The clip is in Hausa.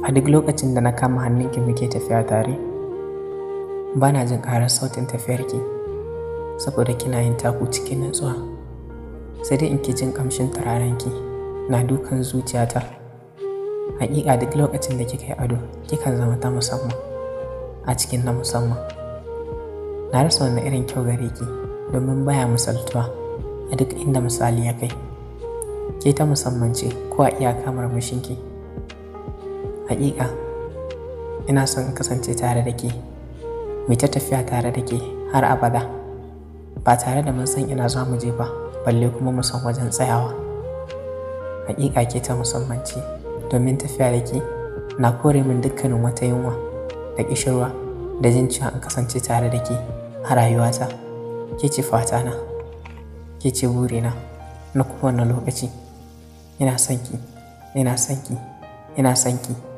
A duk lokacin da na kama hannunki muke tafiya tare, ba na jin ƙarar sautin tafiyarki saboda kina yin taku cikin nutsuwa. Sai dai in ki jin ƙamshin turarenki na dukan zuciyata. Haƙiƙa duk lokacin da kika yi ado, kikan zama ta musamman a cikin na musamman. Na rasa wani irin kyau gare ki domin baya misaltuwa a duk inda misali ya kai. Ke ta musamman ce ko a iyaka murmushinki. Haƙiƙa ina son in kasance tare da ke, mu ta tafiya tare da ke har abada, ba tare da mun san ina za mu je ba, balle kuma mu san wajen tsayawa. Haƙiƙa ke ta musamman ce, domin tafiya da ke na kore min dukkanin wata yunwa da ƙishirwa da jin cewa in kasance tare da ke a rayuwata. Ke ce fatana, ke ce burina na kowane lokaci. Ina son ki, ina son ki, ina son ki.